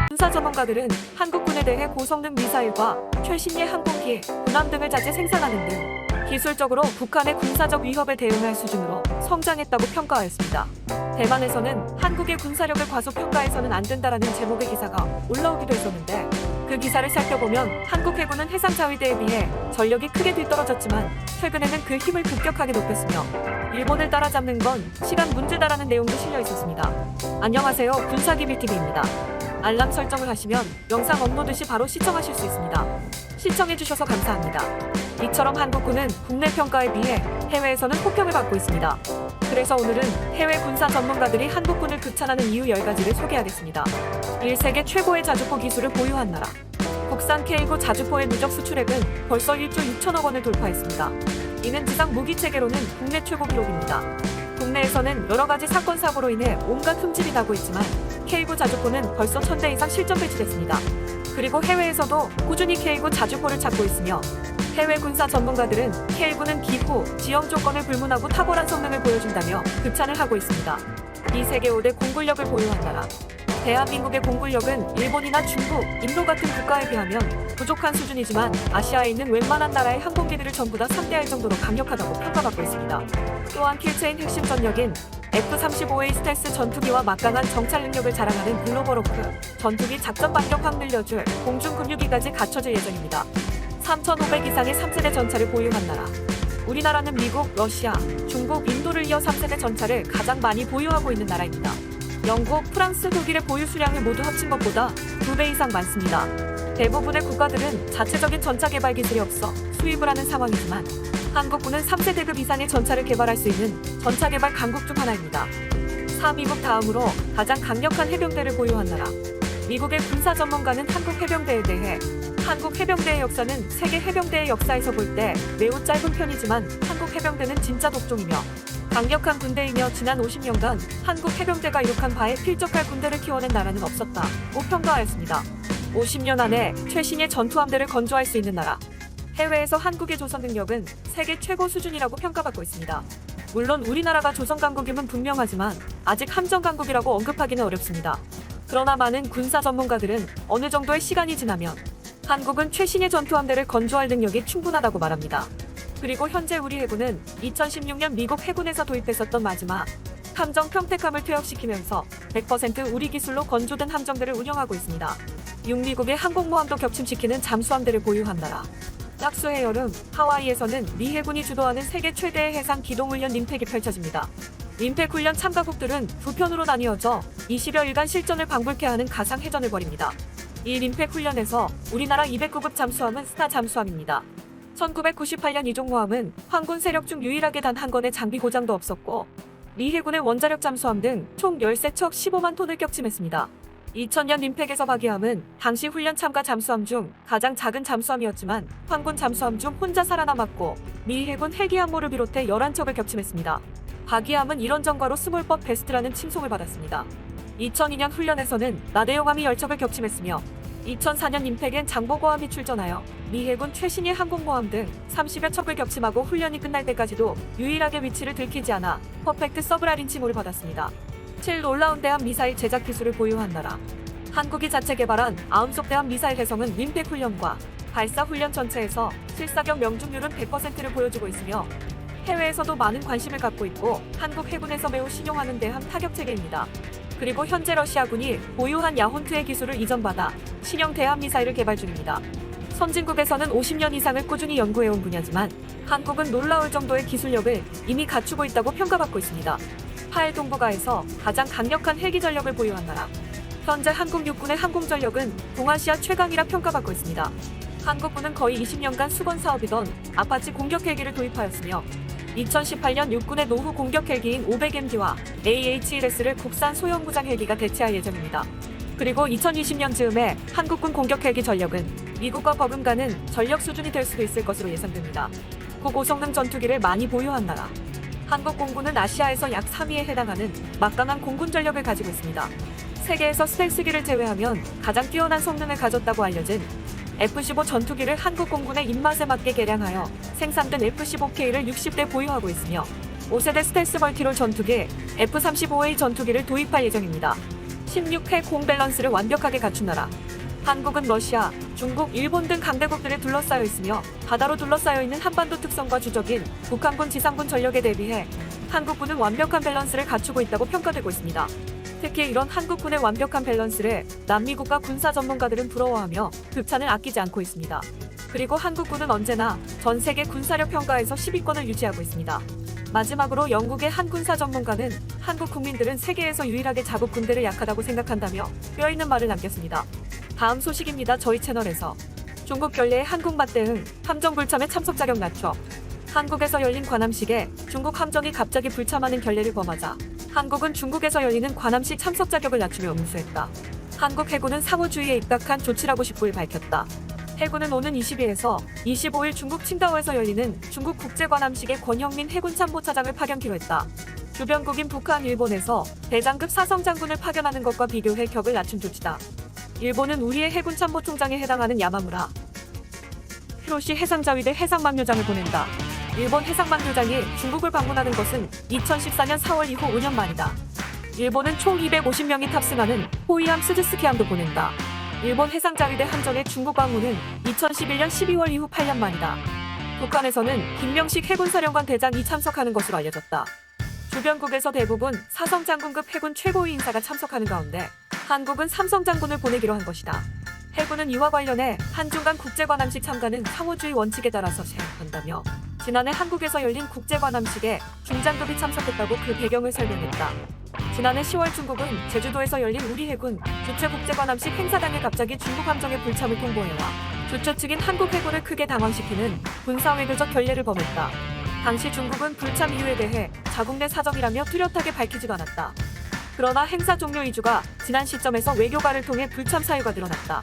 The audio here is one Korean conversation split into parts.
군사 전문가들은 한국군에 대해 고성능 미사일과 최신의 항공기, 군함 등을 자체 생산하는 등 기술적으로 북한의 군사적 위협에 대응할 수준으로 성장했다고 평가하였습니다. 대만에서는 한국의 군사력을 과소평가해서는 안 된다라는 제목의 기사가 올라오기도 했었는데, 그 기사를 살펴보면 한국 해군은 해상 자위대에 비해 전력이 크게 뒤떨어졌지만 최근에는 그 힘을 급격하게 높였으며 일본을 따라잡는 건 시간 문제다라는 내용도 실려 있었습니다. 안녕하세요, 군사기밀TV입니다. 알람 설정을 하시면 영상 업로드 시 바로 시청하실 수 있습니다. 시청해주셔서 감사합니다. 이처럼 한국군은 국내 평가에 비해 해외에서는 호평을 받고 있습니다. 그래서 오늘은 해외 군사 전문가들이 한국군을 극찬하는 이유 10가지를 소개하겠습니다. 1. 세계 최고의 자주포 기술을 보유한 나라. 국산 K9 자주포의 누적 수출액은 벌써 1조 6천억 원을 돌파했습니다. 이는 지상 무기 체계로는 국내 최고 기록입니다. 국내에서는 여러 가지 사건 사고로 인해 온갖 흠집이 나고 있지만 K9 자주포는 벌써 1000대 이상 실전 배치됐습니다. 그리고 해외에서도 꾸준히 K9 자주포를 찾고 있으며 해외 군사 전문가들은 K9는 기후, 지형 조건을 불문하고 탁월한 성능을 보여준다며 극찬을 하고 있습니다. 이 세계 5대 공군력을 보유한 나라. 대한민국의 공군력은 일본이나 중국, 인도 같은 국가에 비하면 부족한 수준이지만 아시아에 있는 웬만한 나라의 항공기들을 전부 다 상대할 정도로 강력하다고 평가받고 있습니다. 또한 킬체인 핵심 전력인 F-35A 스텔스 전투기와 막강한 정찰 능력을 자랑하는 글로벌호크 전투기 작전 반경 확 늘려줄 공중 급류기까지 갖춰질 예정입니다. 3,500 이상의 3세대 전차를 보유한 나라. 우리나라는 미국, 러시아, 중국, 인도를 이어 3세대 전차를 가장 많이 보유하고 있는 나라입니다. 영국, 프랑스, 독일의 보유 수량을 모두 합친 것보다 2배 이상 많습니다. 대부분의 국가들은 자체적인 전차 개발 기술이 없어 수입을 하는 상황이지만 한국군은 3세대급 이상의 전차를 개발할 수 있는 전차 개발 강국 중 하나입니다. 4. 미국 다음으로 가장 강력한 해병대를 보유한 나라. 미국의 군사 전문가는 한국 해병대에 대해 한국 해병대의 역사는 세계 해병대의 역사에서 볼 때 매우 짧은 편이지만 한국 해병대는 진짜 독종이며 강력한 군대이며 지난 50년간 한국 해병대가 이룩한 바에 필적할 군대를 키워낸 나라는 없었다고 평가하였습니다. 50년 안에 최신의 전투함대를 건조할 수 있는 나라. 해외에서 한국의 조선 능력은 세계 최고 수준이라고 평가받고 있습니다. 물론 우리나라가 조선 강국임은 분명하지만 아직 함정 강국이라고 언급하기는 어렵습니다. 그러나 많은 군사 전문가들은 어느 정도의 시간이 지나면 한국은 최신의 전투함대를 건조할 능력이 충분하다고 말합니다. 그리고 현재 우리 해군은 2016년 미국 해군에서 도입했었던 마지막 함정 평택함을 퇴역시키면서 100% 우리 기술로 건조된 함정들을 운영하고 있습니다. 6. 미국의 항공모함도 격침시키는 잠수함대를 보유한 나라. 약수의 여름, 하와이에서는 미 해군이 주도하는 세계 최대의 해상 기동훈련 림팩이 펼쳐집니다. 림팩 훈련 참가국들은 두 편으로 나뉘어져 20여일간 실전을 방불케 하는 가상 해전을 벌입니다. 이 림팩 훈련에서 우리나라 209급 잠수함은 스타 잠수함입니다. 1998년 이종모함은 황군 세력 중 유일하게 단 한 건의 장비 고장도 없었고 미 해군의 원자력 잠수함 등 총 13척 15만 톤을 격침했습니다. 2000년 림팩에서 박이함은 당시 훈련 참가 잠수함 중 가장 작은 잠수함이었지만 황군 잠수함 중 혼자 살아남았고 미 해군 헬기 함모를 비롯해 11척을 격침했습니다. 박이함은 이런 전과로 스몰법 베스트라는 칭송을 받았습니다. 2002년 훈련에서는 나대용함이 10척을 격침했으며 2004년 림팩엔 장보고함이 출전하여 미 해군 최신의 항공모함 등 30여 척을 격침하고 훈련이 끝날 때까지도 유일하게 위치를 들키지 않아 퍼펙트 서브라린 칭호를 받았습니다. 7. 놀라운 대함 미사일 제작 기술을 보유한 나라. 한국이 자체 개발한 아음속 대함 미사일 해성은 림팩 훈련과 발사 훈련 전체에서 실사격 명중률은 100%를 보여주고 있으며 해외에서도 많은 관심을 갖고 있고 한국 해군에서 매우 신용하는 대함 타격 체계입니다. 그리고 현재 러시아군이 보유한 야혼트의 기술을 이전받아 신형 대함 미사일을 개발 중입니다. 선진국에서는 50년 이상을 꾸준히 연구해온 분야지만 한국은 놀라울 정도의 기술력을 이미 갖추고 있다고 평가받고 있습니다. 8. 동북아에서 가장 강력한 헬기 전력을 보유한 나라. 현재 한국 육군의 항공 전력은 동아시아 최강이라 평가받고 있습니다. 한국군은 거의 20년간 수건 사업이던 아파치 공격 헬기를 도입하였으며 2018년 육군의 노후 공격 헬기인 500MD와 AH-1S를 국산 소형 무장 헬기가 대체할 예정입니다. 그리고 2020년 즈음에 한국군 공격 헬기 전력은 미국과 버금가는 전력 수준이 될 수도 있을 것으로 예상됩니다. 고고성능 전투기를 많이 보유한 나라. 한국 공군은 아시아에서 약 3위에 해당하는 막강한 공군 전력을 가지고 있습니다. 세계에서 스텔스기를 제외하면 가장 뛰어난 성능을 가졌다고 알려진 F-15 전투기를 한국 공군의 입맛에 맞게 개량하여 생산된 F-15K를 60대 보유하고 있으며 5세대 스텔스 멀티롤 전투기 F-35A 전투기를 도입할 예정입니다. 16회 공밸런스를 완벽하게 갖춘 나라. 한국은 러시아, 중국, 일본 등 강대국들에 둘러싸여 있으며 바다로 둘러싸여 있는 한반도 특성과 주적인 북한군 지상군 전력에 대비해 한국군은 완벽한 밸런스를 갖추고 있다고 평가되고 있습니다. 특히 이런 한국군의 완벽한 밸런스를 남미국가 군사 전문가들은 부러워하며 극찬을 아끼지 않고 있습니다. 그리고 한국군은 언제나 전 세계 군사력 평가에서 10위권을 유지하고 있습니다. 마지막으로 영국의 한 군사 전문가는 한국 국민들은 세계에서 유일하게 자국 군대를 약하다고 생각한다며 뼈있는 말을 남겼습니다. 다음 소식입니다. 저희 채널에서 중국 결례의 한국 맞대응, 함정 불참의 참석 자격 낮춰. 한국에서 열린 관함식에 중국 함정이 갑자기 불참하는 결례를 범하자 한국은 중국에서 열리는 관함식 참석 자격을 낮추며 응수했다. 한국 해군은 상호주의에 입각한 조치라고 19일 밝혔다. 해군은 오는 20일에서 25일 중국 칭다오에서 열리는 중국 국제관함식에 권형민 해군 참모차장을 파견키로 했다. 주변국인 북한, 일본에서 대장급 사성 장군을 파견하는 것과 비교해 격을 낮춘 조치다. 일본은 우리의 해군 참모총장에 해당하는 야마무라 히로시 해상자위대 해상망료장을 보낸다. 일본 해상망료장이 중국을 방문하는 것은 2014년 4월 이후 5년 만이다. 일본은 총 250명이 탑승하는 호위함 스즈스키함도 보낸다. 일본 해상자위대 함정의 중국 방문은 2011년 12월 이후 8년 만이다. 북한에서는 김명식 해군사령관 대장이 참석하는 것으로 알려졌다. 주변국에서 대부분 사성 장군급 해군 최고위 인사가 참석하는 가운데 한국은 삼성 장군을 보내기로 한 것이다. 해군은 이와 관련해 한중 간 국제관함식 참가는 상호주의 원칙에 따라서 제한한다며 지난해 한국에서 열린 국제관함식에 중장급이 참석했다고 그 배경을 설명했다. 지난해 10월 중국은 제주도에서 열린 우리 해군 주최 국제관함식 행사당에 갑자기 중국 함정의 불참을 통보해와 주최 측인 한국 해군을 크게 당황시키는 군사외교적 결례를 범했다. 당시 중국은 불참 이유에 대해 자국 내 사정이라며 뚜렷하게 밝히지도 않았다. 그러나 행사 종료 2주가 지난 시점에서 외교관을 통해 불참 사유가 드러났다.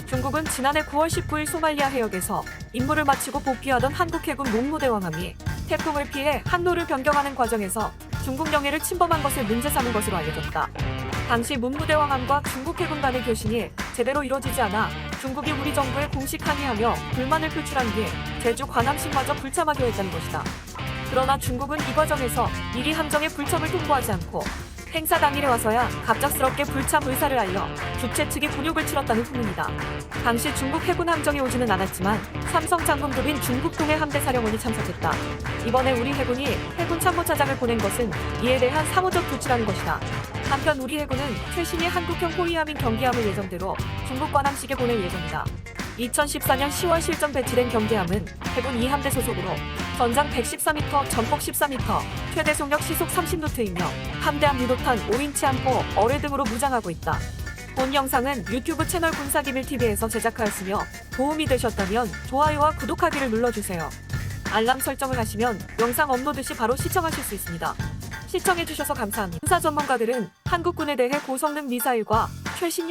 중국은 지난해 9월 19일 소말리아 해역에서 임무를 마치고 복귀하던 한국 해군 몽무대왕함이 태풍을 피해 항로를 변경하는 과정에서 중국 영해를 침범한 것을 문제 삼은 것으로 알려졌다. 당시 문무대왕함과 중국 해군 간의 교신이 제대로 이뤄지지 않아 중국이 우리 정부에 공식 항의하며 불만을 표출한 뒤 제주 관함식마저 불참하기로 했다는 것이다. 그러나 중국은 이 과정에서 미리 함정의 불참을 통보하지 않고 행사 당일에 와서야 갑작스럽게 불참 의사를 알려 주최 측이 굴욕을 치렀다는 후문이다. 당시 중국 해군 함정이 오지는 않았지만 삼성 장군급인 중국 통해 함대 사령원이 참석했다. 이번에 우리 해군이 해군 참모차장을 보낸 것은 이에 대한 상호적 조치라는 것이다. 한편 우리 해군은 최신의 한국형 호위함인 경계함을 예정대로 중국 관함식에 보낼 예정이다. 2014년 10월 실전 배치된 경계함은 해군 2함대 소속으로 전장 114m, 전폭 14m, 최대 속력 시속 30노트이며 함대함 유도탄 5인치 함포, 어뢰 등으로 무장하고 있다. 본 영상은 유튜브 채널 군사기밀TV에서 제작하였으며 도움이 되셨다면 좋아요와 구독하기를 눌러주세요. 알람 설정을 하시면 영상 업로드 시 바로 시청하실 수 있습니다. 시청해주셔서 감사합니다. 군사 전문가들은 한국군에 대해 고성능 미사일과 최신